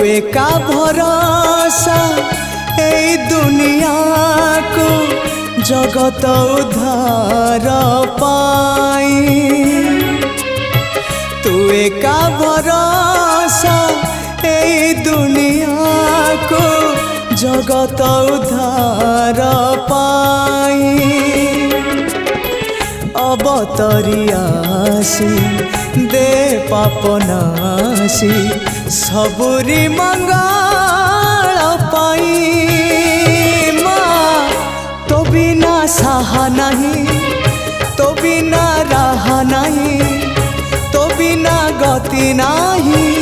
एका भरोसा ए दुनिया को जगत उद्धार पाई। तू एका भरोसा ए दुनिया को जगत उद्धार पाई। अवतरियासी दे पापनासी सबुरी मंगल पाई। माँ तो बिना साहा नहीं, तो बिना राह नहीं, तो बिना गति नहीं।